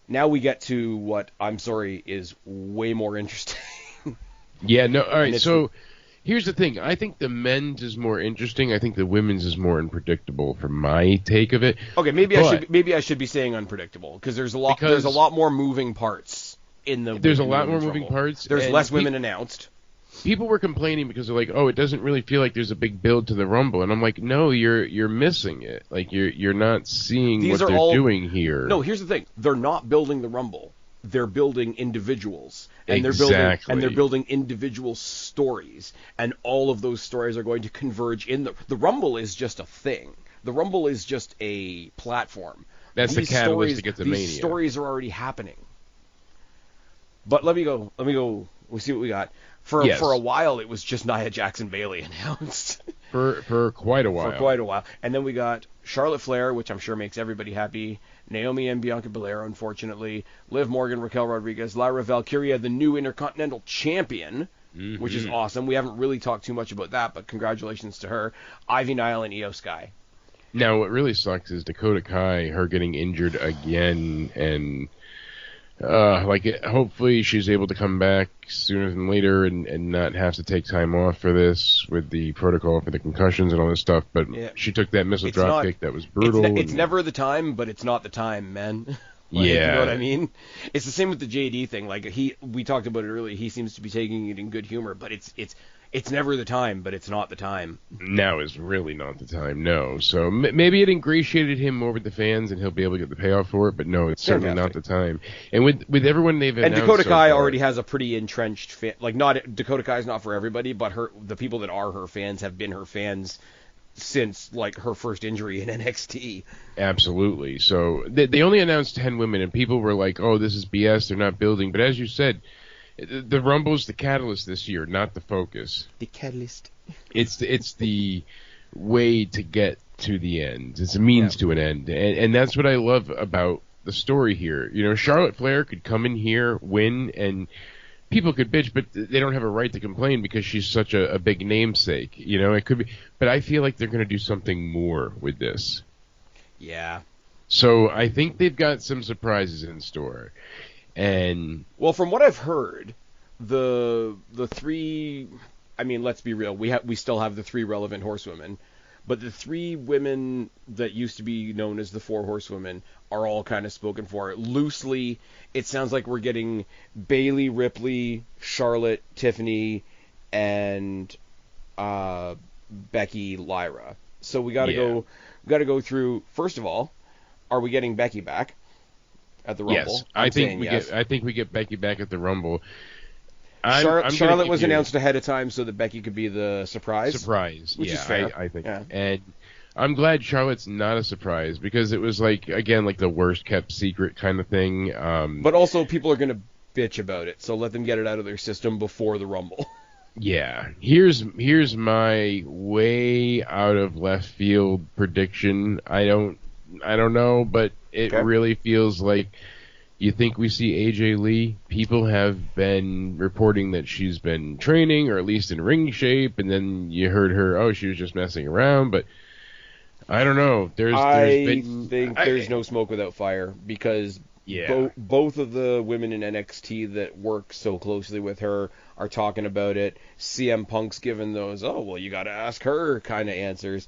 Now we get to what, I'm sorry, is way more interesting. Yeah, no, all right, it's so here's the thing. I think the men's is more interesting. I think the women's is more unpredictable from my take of it. Okay, maybe I should be saying unpredictable because there's a lot more moving parts in the There's a in the lot more women's moving Rumble. parts. There's and less women announced. People were complaining because they're like, "Oh, it doesn't really feel like there's a big build to the Rumble," and I'm like, "No, you're missing it. Like you're not seeing what they're doing here." No, here's the thing: they're not building the Rumble. They're building individuals, and Exactly. they're building individual stories, and all of those stories are going to converge in the Rumble is just a thing. The Rumble is just a platform. That's the catalyst to get to Mania. These stories are already happening. But let me go. We'll see what we got. For a while, it was just Nia Jackson Bayley announced. For quite a while. For quite a while. And then we got Charlotte Flair, which I'm sure makes everybody happy. Naomi and Bianca Belair, unfortunately. Liv Morgan, Raquel Rodriguez, Lyra Valkyria, the new Intercontinental Champion, which is awesome. We haven't really talked too much about that, but congratulations to her. Ivy Nile and Io Sky. Now, what really sucks is Dakota Kai, her getting injured again, and hopefully she's able to come back sooner than later and not have to take time off for this with the protocol for the concussions and all this stuff. But she took that missile drop kick that was brutal. It's never the time, but it's not the time, man. Yeah. You know what I mean? It's the same with the JD thing. Like we talked about it earlier. He seems to be taking it in good humor, but it's never the time, but it's not the time. Now is really not the time, no. So maybe it ingratiated him more with the fans, and he'll be able to get the payoff for it. But no, it's certainly not the time. And with everyone they've announced, and Dakota Kai already has a pretty entrenched fan. Like, not Dakota Kai's not for everybody, but the people that are her fans have been her fans since like her first injury in NXT. Absolutely. So they only announced 10 women, and people were like, "Oh, this is BS. They're not building." But as you said, the Rumble's the catalyst this year, not the focus. The catalyst. It's the way to get to the end. It's a means to an end, and that's what I love about the story here. You know, Charlotte Flair could come in here, win, and people could bitch, but they don't have a right to complain because she's such a big namesake. You know, it could be, but I feel like they're going to do something more with this. Yeah. So I think they've got some surprises in store. And well, from what I've heard, the three, I mean, let's be real, we still have the three relevant horsewomen, but the three women that used to be known as the four horsewomen are all kind of spoken for. Loosely, it sounds like we're getting Bayley, Ripley, Charlotte, Tiffany, and Becky, Lyra. So we got to go through. First of all, are we getting Becky back at the Rumble? Yes, I think we get Becky back at the Rumble. Charlotte was announced ahead of time so that Becky could be the surprise. Which is fair. I think. Yeah. And I'm glad Charlotte's not a surprise because it was like the worst kept secret kind of thing. But also people are going to bitch about it, so let them get it out of their system before the Rumble. Yeah. Here's my way out of left field prediction. I don't know, but it really feels like you think we see AJ Lee. People have been reporting that she's been training or at least in ring shape, and then you heard her, she was just messing around, but I don't know. I think there's no smoke without fire because both of the women in NXT that work so closely with her are talking about it. CM Punk's given those, you got to ask her kind of answers.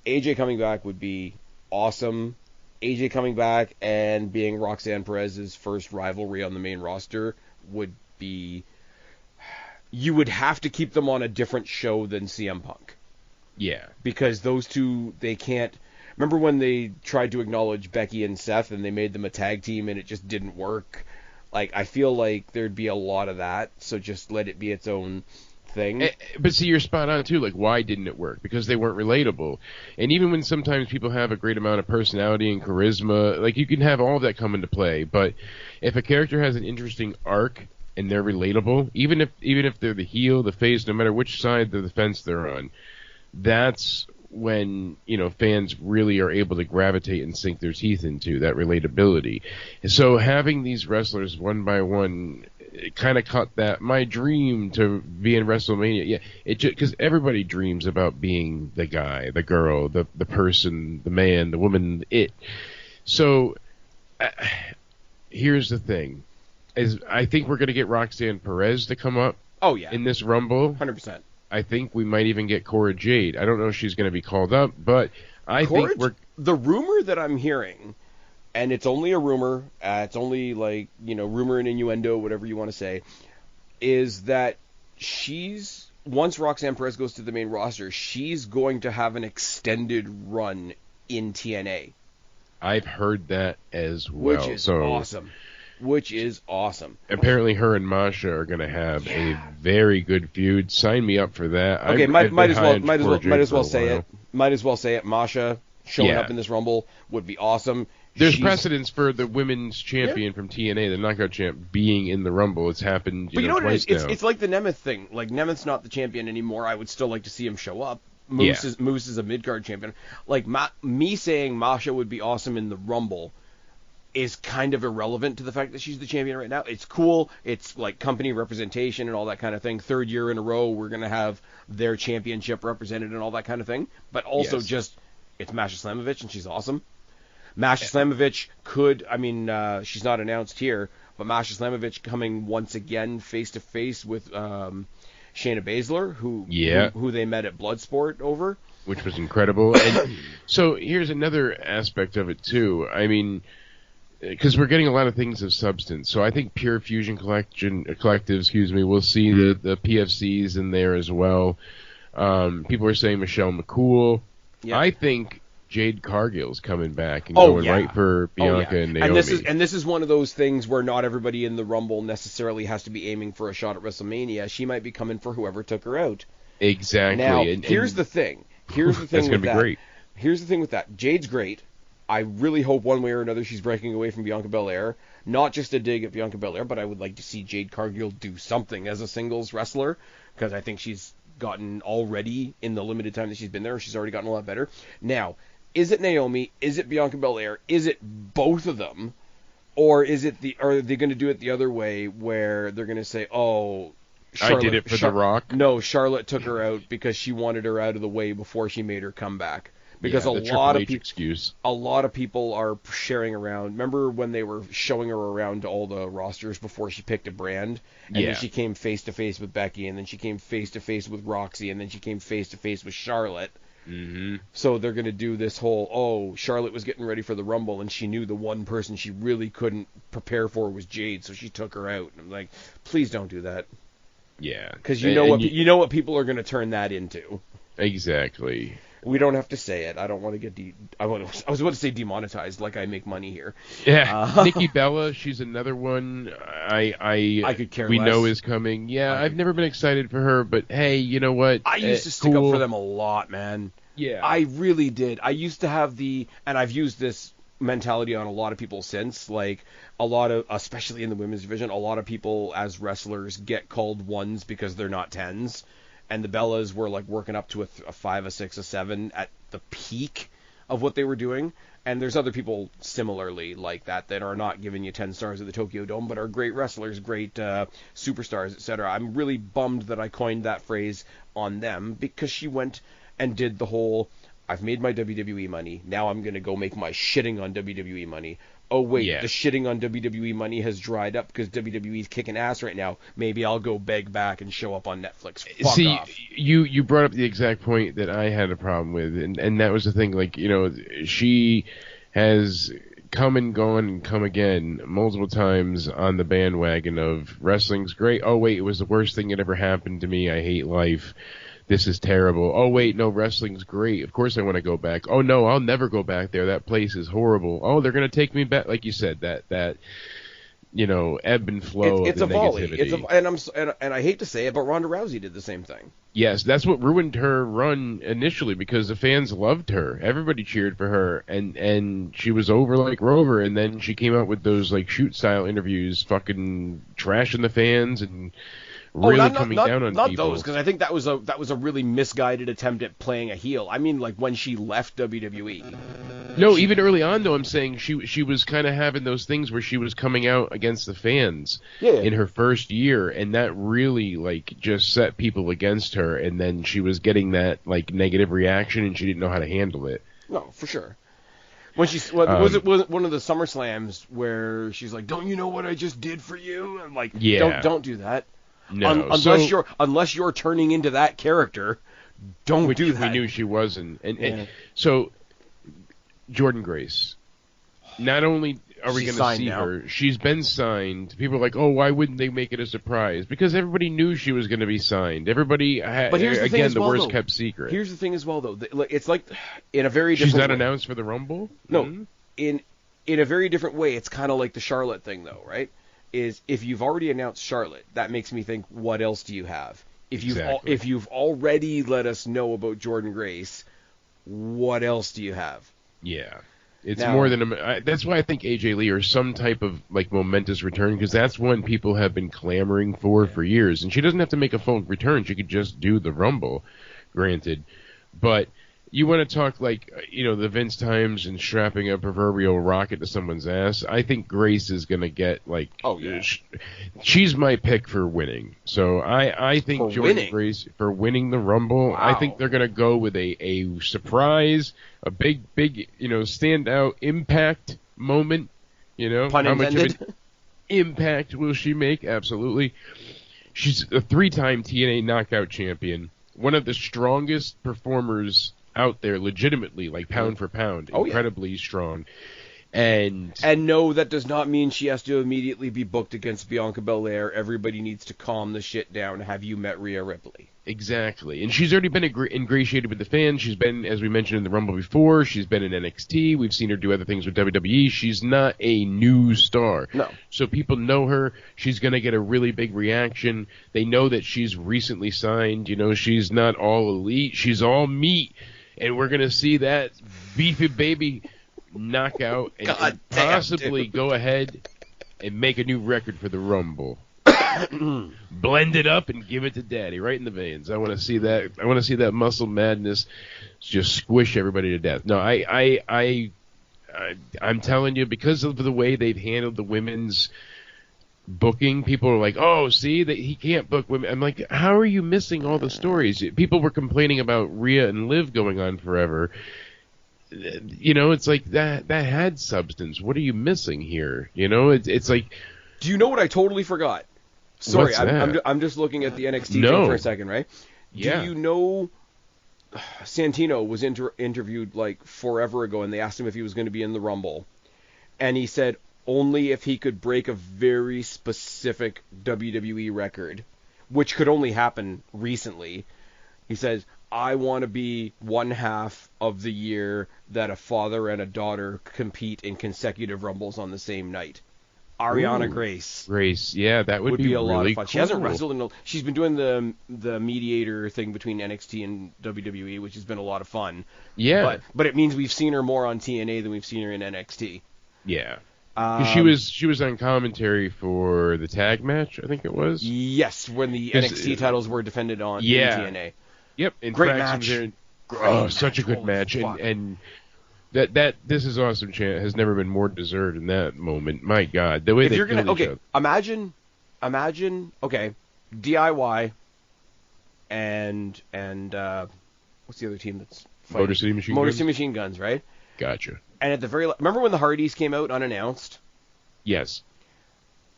AJ coming back would be awesome. AJ coming back and being Roxanne Perez's first rivalry on the main roster would be... You would have to keep them on a different show than CM Punk. Yeah. Because those two, they can't... Remember when they tried to acknowledge Becky and Seth and they made them a tag team and it just didn't work? Like, I feel like there'd be a lot of that, so just let it be its own thing. But see, you're spot on too. Like, why didn't it work? Because they weren't relatable. And even when sometimes people have a great amount of personality and charisma, like you can have all of that come into play. But if a character has an interesting arc and they're relatable, even if they're the heel, the face, no matter which side of the fence they're on, that's when fans really are able to gravitate and sink their teeth into that relatability. So having these wrestlers one by one kind of caught that my dream to be in WrestleMania. Yeah, because everybody dreams about being the guy, the girl, the person, the man, the woman, it. So here's the thing: is I think we're going to get Roxanne Perez to come up. Oh yeah, in this Rumble, 100%. I think we might even get Cora Jade. I don't know if she's going to be called up, but think the rumor that I'm hearing, and it's only a rumor. It's only like rumor and innuendo, whatever you want to say, is that once Roxanne Perez goes to the main roster, she's going to have an extended run in TNA. I've heard that as well. Which is awesome. Apparently her and Masha are going to have a very good feud. Sign me up for that. Okay, might as well say it. Might as well say it. Masha showing up in this Rumble would be awesome. There's precedence for the women's champion from TNA, the knockout champ, being in the Rumble. It's happened but you know what twice it is? now. It's like the Nemeth thing. Like, Nemeth's not the champion anymore. I would still like to see him show up. Moose is a mid-card champion. Like, me saying Masha would be awesome in the Rumble is kind of irrelevant to the fact that she's the champion right now. It's cool. It's like company representation and all that kind of thing. Third year in a row, we're going to have their championship represented and all that kind of thing. But also it's Masha Slamovich, and she's awesome. Masha Slamovich she's not announced here, but Masha Slamovich coming once again face-to-face with Shayna Baszler, who they met at Bloodsport over. Which was incredible. And so here's another aspect of it, too. I mean, because we're getting a lot of things of substance. So I think Pure Fusion Collective, we'll see the PFCs in there as well. People are saying Michelle McCool. Yep. I think Jade Cargill's coming back and going right for Bianca and Naomi. And this is one of those things where not everybody in the Rumble necessarily has to be aiming for a shot at WrestleMania. She might be coming for whoever took her out. Exactly. Now, here's the thing. Here's the thing that's with that. Great. Here's the thing with that. Jade's great. I really hope one way or another she's breaking away from Bianca Belair. Not just a dig at Bianca Belair, but I would like to see Jade Cargill do something as a singles wrestler, because I think she's gotten already, in the limited time that she's been there, she's already gotten a lot better. Now, is it Naomi? Is it Bianca Belair? Is it both of them? Or are they going to do it the other way, where they're going to say, Charlotte, I did it for The Rock? No, Charlotte took her out because she wanted her out of the way before she made her comeback. Because a lot of people are sharing around. Remember when they were showing her around to all the rosters before she picked a brand? And then she came face-to-face with Becky, and then she came face-to-face with Roxy, and then she came face-to-face with Charlotte. Mm-hmm. So they're going to do this whole, Charlotte was getting ready for the Rumble, and she knew the one person she really couldn't prepare for was Jade, so she took her out. And I'm like, please don't do that. Yeah. Because you know what people are going to turn that into. Exactly. We don't have to say it. I don't want to get I was about to say demonetized, like I make money here. Yeah, Nikki Bella, she's another one. I could care we less. know is coming. Yeah, I've never been excited for her, but hey, you know what? I used to stick up for them a lot, man. Yeah, I really did. I used to have and I've used this mentality on a lot of people since. Like a lot of, especially in the women's division, a lot of people as wrestlers get called ones because they're not tens. And the Bellas were like working up to a 5, a 6, a 7 at the peak of what they were doing. And there's other people similarly like that are not giving you 10 stars at the Tokyo Dome, but are great wrestlers, great superstars, etc. I'm really bummed that I coined that phrase on them, because she went and did the whole, I've made my WWE money, now I'm going to go make my shitting on WWE money. Oh, wait, the shitting on WWE money has dried up because WWE's kicking ass right now. Maybe I'll go beg back and show up on Netflix. Fuck off. You brought up the exact point that I had a problem with, and that was the thing. Like, she has come and gone and come again multiple times on the bandwagon of wrestling's great. Oh, wait, it was the worst thing that ever happened to me. I hate life. This is terrible. Oh, wait, no, wrestling's great. Of course I want to go back. Oh, no, I'll never go back there. That place is horrible. Oh, they're going to take me back. Like you said, that ebb and flow it's of the a volley. negativity. And I hate to say it, but Ronda Rousey did the same thing. Yes, that's what ruined her run initially, because the fans loved her. Everybody cheered for her, and she was over like Rover, and then she came out with those like shoot-style interviews, fucking trashing the fans and really coming down on not people. Not those, because I think that was a really misguided attempt at playing a heel. I mean, like when she left WWE. No, even early on, though, I'm saying she was kind of having those things where she was coming out against the fans in her first year, and that really like just set people against her, and then she was getting that like negative reaction, and she didn't know how to handle it. No, for sure. When was it one of the SummerSlams where she's like, "Don't you know what I just did for you?" And like, don't do that. No, unless you're turning into that character, don't do that. We knew she wasn't. And so Jordan Grace, not only are we going to see her, she's been signed. People are like, oh, why wouldn't they make it a surprise? Because everybody knew she was going to be signed. Everybody had, but here's the thing the worst kept secret. Here's the thing as well, though. It's like in a very different She's not way. announced for the Rumble? No. Mm-hmm. In a very different way, it's kind of like the Charlotte thing, though, right? Is if you've already announced Charlotte, that makes me think, what else do you have? If you've already let us know about Jordan Grace, what else do you have? Yeah. It's more than that's why I think AJ Lee or some type of like momentous return, because that's one people have been clamoring for years. And she doesn't have to make a full return; she could just do the Rumble, granted. But you want to talk like the Vince times and strapping a proverbial rocket to someone's ass. I think Grace is gonna get like she's my pick for winning. So I think Jordan Grace for winning the Rumble. Wow. I think they're gonna go with a surprise, a big standout impact moment. Pun how intended. much of an impact will she make? Absolutely. She's a 3-time TNA Knockout champion, one of the strongest performers out there, legitimately, like pound for pound, incredibly strong. And no, that does not mean she has to immediately be booked against Bianca Belair. Everybody needs to calm the shit down. Have you met Rhea Ripley? Exactly. And she's already been ingratiated with the fans. She's been, as we mentioned in the Rumble before, she's been in NXT. We've seen her do other things with WWE. She's not a new star. No. So people know her. She's going to get a really big reaction. They know that she's recently signed. She's not all elite. She's all meat. And we're going to see that beefy baby knockout and possibly go ahead and make a new record for the Rumble. Blend it up and give it to Daddy right in the veins. I want to see that. I want to see that muscle madness just squish everybody to death. No, I'm telling you, because of the way they've handled the women's booking, people are like, oh, see, that he can't book women. I'm like, how are you missing all the stories? People were complaining about Rhea and Liv going on forever. It's like that had substance. What are you missing here? It's like, do you know what I totally forgot? Sorry, I'm just looking at the NXT thing for a second, right? Yeah. Do you know Santino was interviewed like forever ago, and they asked him if he was going to be in the Rumble, and he said only if he could break a very specific WWE record, which could only happen recently. He says, I want to be one half of the year that a father and a daughter compete in consecutive Rumbles on the same night. Ariana Grace. Yeah, that would be a really lot of fun. Cool. She hasn't wrestled she's been doing the mediator thing between NXT and WWE, which has been a lot of fun. Yeah. But it means we've seen her more on TNA than we've seen her in NXT. Yeah. She was on commentary for the tag match, I think it was. Yes, when the NXT titles were defended on TNA. Yep, great match. Such a good match, and that this is awesome. Chant has never been more deserved in that moment. My God, the way if they you're gonna each other. imagine DIY and what's the other team that's fighting? Motor City Machine Guns, right? Gotcha. And at the remember when the Hardys came out unannounced? Yes.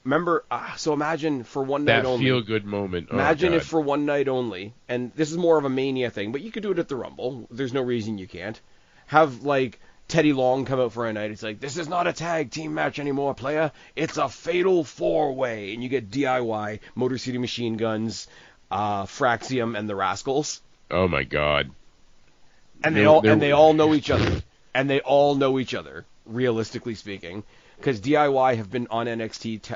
Remember, so imagine for one night only. That feel-good moment. Imagine if for one night only, and this is more of a Mania thing, but you could do it at the Rumble. There's no reason you can't. Have, like, Teddy Long come out for a night. It's like, this is not a tag team match anymore, player. It's a fatal 4-way. And you get DIY, Motor City Machine Guns, Fraxium, and the Rascals. Oh, my God. And they all know each other. And they all know each other, realistically speaking. Because DIY have been on NXT,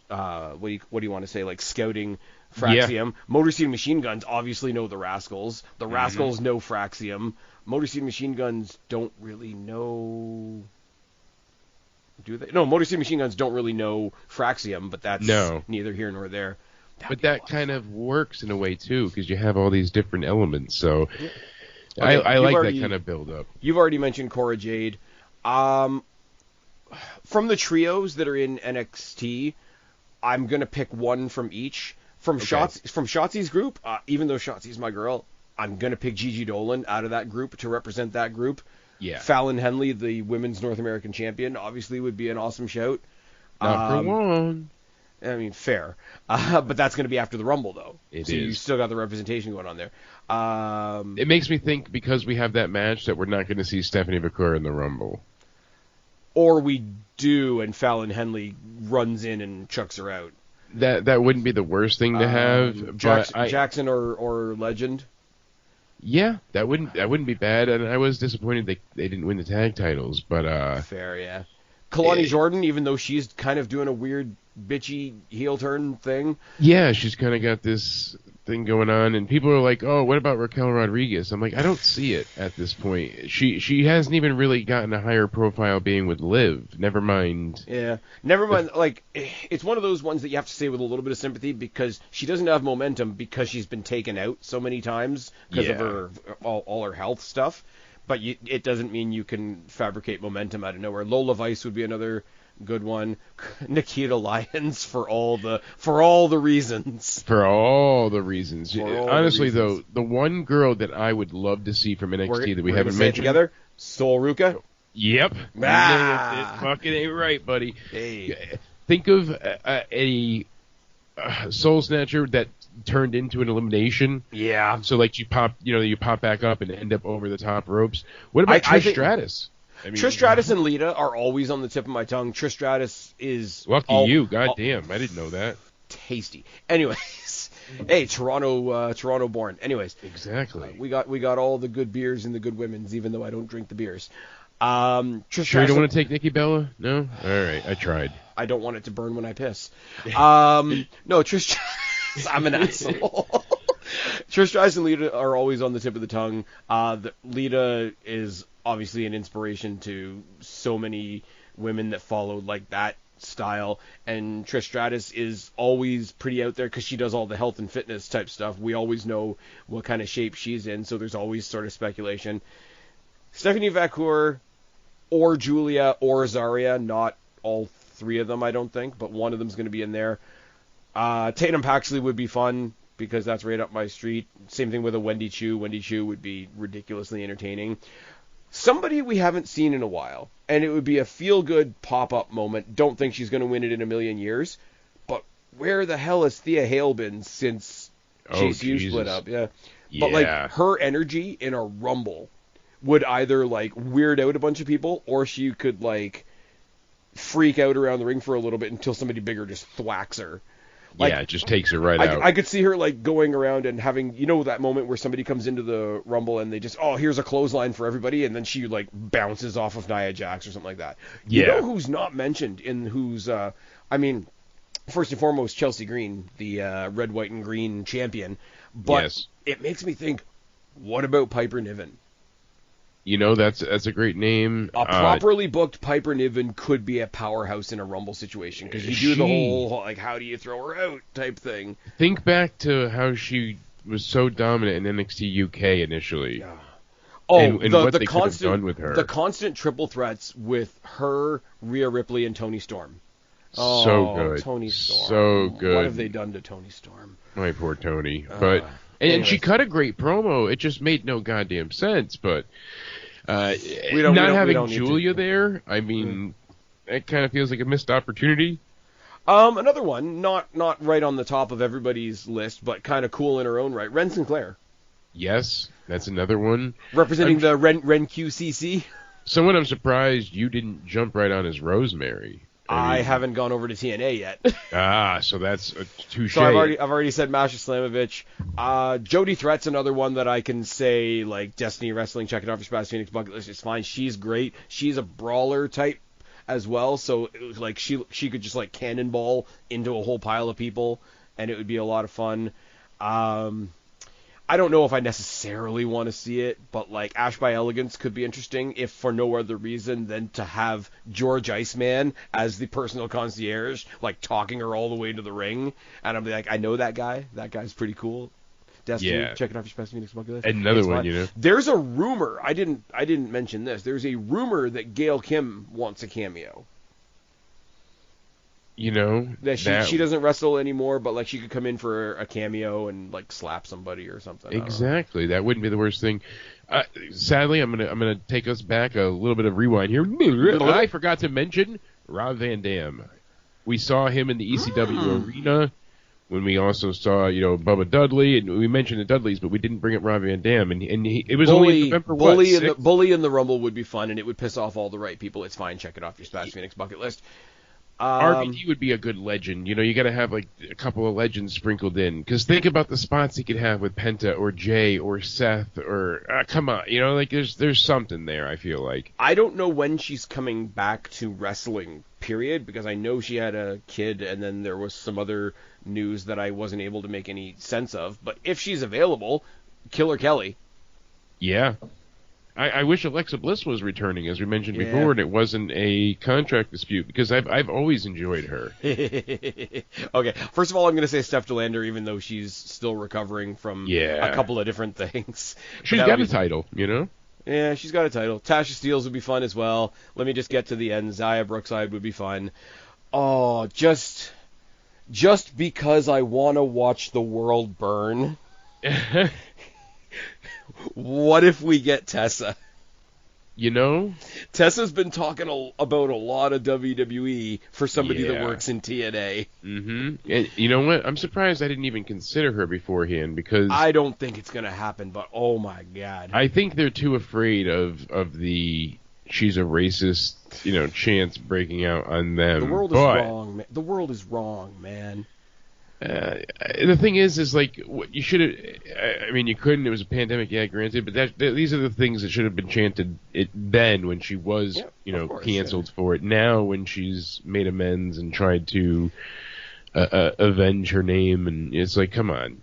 what do you want to say, like scouting Fraxium. Yeah. Motor City Machine Guns obviously know the Rascals. The Rascals know Fraxium. Motor City Machine Guns don't really know... Do they? No, Motor City Machine Guns don't really know Fraxium, but that's neither here nor there. But that kind of works in a way, too, because you have all these different elements, so... Okay, I like that kind of build-up. You've already mentioned Cora Jade. From the trios that are in NXT, I'm going to pick one from each. From Shotzi's group, even though Shotzi's my girl, I'm going to pick Gigi Dolan out of that group to represent that group. Yeah. Fallon Henley, the women's North American champion, obviously would be an awesome shout. Not for long. I mean, fair. But that's going to be after the Rumble, though. It so is. You still got the representation going on there. It makes me think, because we have that match, that we're not going to see Stephanie McClure in the Rumble. Or we do, and Fallon Henley runs in and chucks her out. That wouldn't be the worst thing to have. Jackson or Legend. Yeah, that wouldn't be bad. And I was disappointed they didn't win the tag titles, but fair, yeah. Kalani Jordan, even though she's kind of doing a weird bitchy heel turn thing. Yeah, she's kind of got this thing going on, and people are like, "Oh, what about Raquel Rodriguez?" I'm like, I don't see it at this point. She hasn't even really gotten a higher profile being with Liv. Never mind. Yeah, never mind. Like, it's one of those ones that you have to say with a little bit of sympathy, because she doesn't have momentum because she's been taken out so many times because of her all her health stuff. But it doesn't mean you can fabricate momentum out of nowhere. Lola Vice would be another good one. Nikita Lyons for all the reasons. For all the reasons. Honestly, though, the one girl that I would love to see from NXT that we haven't mentioned together, Sol Ruka. Yep. It fucking ain't right, buddy. Hey. Think of a Soul Snatcher that turned into an elimination. Yeah. So like you pop back up and end up over the top ropes. What about Trish Stratus? I mean, Trish Stratus and Lita are always on the tip of my tongue. Trish Stratus is lucky you. Goddamn, I didn't know that. Tasty. Anyways, hey, Toronto born. Anyways, exactly. We got all the good beers and the good women's, even though I don't drink the beers. Trish sure you don't want to take Nikki Bella? No. All right, I tried. I don't want it to burn when I piss. No, Trish. I'm an asshole. Trish Stratus and Lita are always on the tip of the tongue. Lita is obviously an inspiration to so many women that followed like that style, and Trish Stratus is always pretty out there because she does all the health and fitness type stuff. We always know what kind of shape she's in, so there's always sort of speculation. Stephanie McClure or Julia or Zarya, not all three of them, I don't think, but one of them's going to be in there. Tatum Paxley would be fun because that's right up my street. Same thing with a Wendy Chu. Wendy Chu would be ridiculously entertaining. Somebody we haven't seen in a while, and it would be a feel-good pop-up moment. Don't think she's going to win it in a million years, but where the hell has Thea Hale been since Chase U split up? Yeah. But like her energy in a Rumble would either like weird out a bunch of people, or she could like freak out around the ring for a little bit until somebody bigger just thwacks her. Like, it just takes her right out. I could see her like going around and having, that moment where somebody comes into the Rumble and they just, here's a clothesline for everybody, and then she like bounces off of Nia Jax or something like that. Yeah. You know who's not mentioned in who's, first and foremost, Chelsea Green, the red, white, and green champion. But it makes me think, what about Piper Niven? That's a great name. A properly booked Piper Niven could be a powerhouse in a Rumble situation, because you do the whole, like, how do you throw her out type thing. Think back to how she was so dominant in NXT UK initially. Yeah. And what they could have done with her. The constant triple threats with her, Rhea Ripley, and Toni Storm. So good. Toni Storm. So good. What have they done to Toni Storm? My poor Toni. But and she cut a great promo. It just made no goddamn sense, but... not having Julia there, I mean, it kind of feels like a missed opportunity. Another one, not right on the top of everybody's list, but kind of cool in her own right. Ren Sinclair. Yes, that's another one. Representing the Ren QCC. Someone I'm surprised you didn't jump right on as Rosemary. I haven't gone over to TNA yet. So that's a touche. So I've already said Masha Slamovich. Jody Threat's another one that I can say, like, Destiny Wrestling, check it out for Spaz Phoenix bucket list. It's fine. She's great. She's a brawler type as well, so it was like she could just like cannonball into a whole pile of people, and it would be a lot of fun. I don't know if I necessarily want to see it, but like Ash by Elegance could be interesting, if for no other reason than to have George Iceman as the personal concierge, like talking her all the way to the ring, and I'm like, I know that guy. That guy's pretty cool. Destiny, check it out for Spaz Phoenix bucket list. Another one, There's a rumor. I didn't mention this. There's a rumor that Gail Kim wants a cameo. You know, that she doesn't wrestle anymore, but like she could come in for a cameo and like slap somebody or something. Exactly, that wouldn't be the worst thing. Sadly, I'm gonna take us back a little bit of rewind here. I forgot to mention Rob Van Dam. We saw him in the ECW arena when we also saw, Bubba Dudley, and we mentioned the Dudleys, but we didn't bring up Rob Van Dam, and it was only in November. Bully in the Rumble would be fun, and it would piss off all the right people. It's fine. Check it off your Spaz Phoenix bucket list. RVD would be a good legend. You got to have like a couple of legends sprinkled in. Because think about the spots he could have with Penta or Jay or Seth or come on, like there's something there. I feel like I don't know when she's coming back to wrestling. Period, because I know she had a kid, and then there was some other news that I wasn't able to make any sense of. But if she's available, Killer Kelly. Yeah. I wish Alexa Bliss was returning, as we mentioned before, and it wasn't a contract dispute, because I've always enjoyed her. Okay, first of all, I'm going to say Steph Delander, even though she's still recovering from a couple of different things. She's got a title, Yeah, she's got a title. Tasha Steelz would be fun as well. Let me just get to the end. Xia Brookside would be fun. Oh, just because I want to watch the world burn. What if we get Tessa? Tessa's been talking about a lot of WWE for somebody that works in TNA. Mm-hmm. And you know what? I'm surprised I didn't even consider her beforehand, because I don't think it's going to happen, but oh my God. I think they're too afraid of the she's a racist, chance breaking out on them. The world is wrong, man. The world is wrong, man. The thing is like, you should have. I mean, you couldn't. It was a pandemic, granted. But these are the things that should have been chanted then when she was, canceled for it. Now, when she's made amends and tried to avenge her name, and it's like, come on,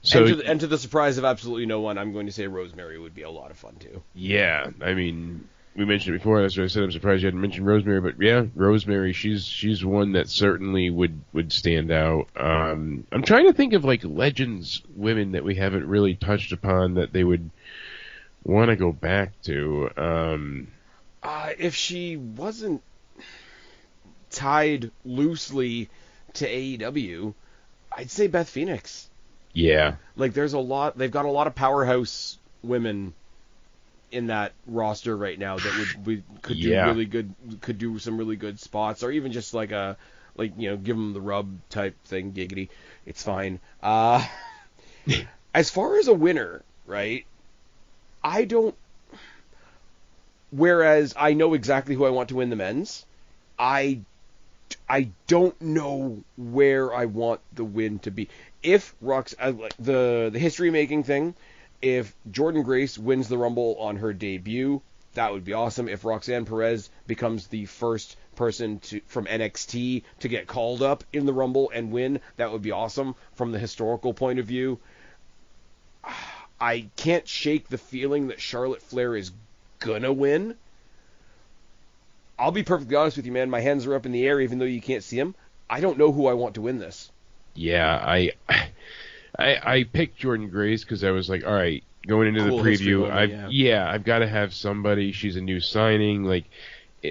So, and to the surprise of absolutely no one, I'm going to say Rosemary would be a lot of fun too. Yeah, I mean, we mentioned it before. That's what I said. I'm surprised you hadn't mentioned Rosemary, but yeah, Rosemary, she's one that certainly would stand out. I'm trying to think of like legends, women that we haven't really touched upon that they would want to go back to. If she wasn't tied loosely to AEW, I'd say Beth Phoenix. Yeah, like they've got a lot of powerhouse women in that roster right now that could do some really good spots, or even just like give them the rub type thing. Giggity, it's fine. As far as a winner, right? Whereas I know exactly who I want to win the men's, I don't know where I want the win to be. If the history making thing. If Jordynne Grace wins the Rumble on her debut, that would be awesome. If Roxanne Perez becomes the first person from NXT to get called up in the Rumble and win, that would be awesome from the historical point of view. I can't shake the feeling that Charlotte Flair is gonna win. I'll be perfectly honest with you, man. My hands are up in the air, even though you can't see them. I don't know who I want to win this. Yeah, I picked Jordynne Grace because I was like, all right, going into the preview, I've got to have somebody. She's a new signing. Like,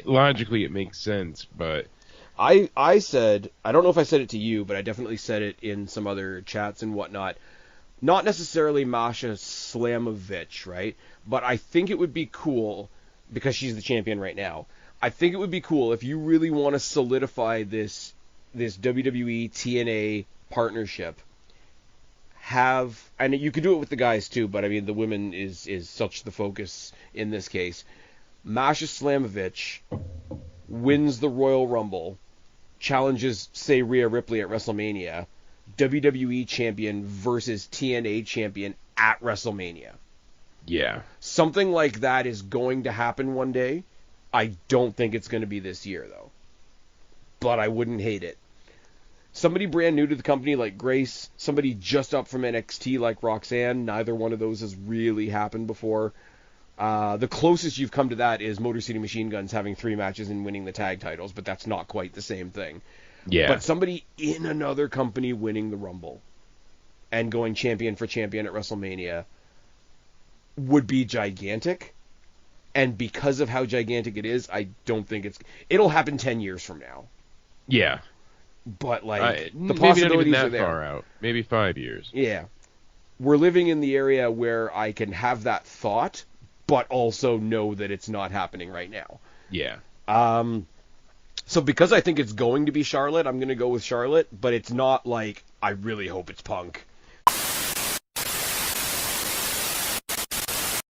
logically, it makes sense, but I said, I don't know if I said it to you, but I definitely said it in some other chats and whatnot. Not necessarily Masha Slamovich, right? But I think it would be cool, because she's the champion right now. I think it would be cool if you really want to solidify this WWE TNA partnership. And you could do it with the guys too, but I mean the women is such the focus in this case. Masha Slamovich wins the Royal Rumble, challenges, say, Rhea Ripley at WrestleMania, WWE champion versus TNA champion at WrestleMania. Yeah. Something like that is going to happen one day. I don't think it's going to be this year though, but I wouldn't hate it. Somebody brand new to the company like Grace, somebody just up from NXT like Roxanne, neither one of those has really happened before. The closest you've come to that is Motor City Machine Guns having 3 matches and winning the tag titles, but that's not quite the same thing. Yeah. But somebody in another company winning the Rumble and going champion for champion at WrestleMania would be gigantic. And because of how gigantic it is, I don't think it'll happen 10 years from now. Yeah. But, like, the maybe possibilities not even are that there. far out. Maybe 5 years. Yeah. We're living in the area where I can have that thought, but also know that it's not happening right now. Yeah. So because I think it's going to be Charlotte, I'm going to go with Charlotte, but it's not like, I really hope it's Punk.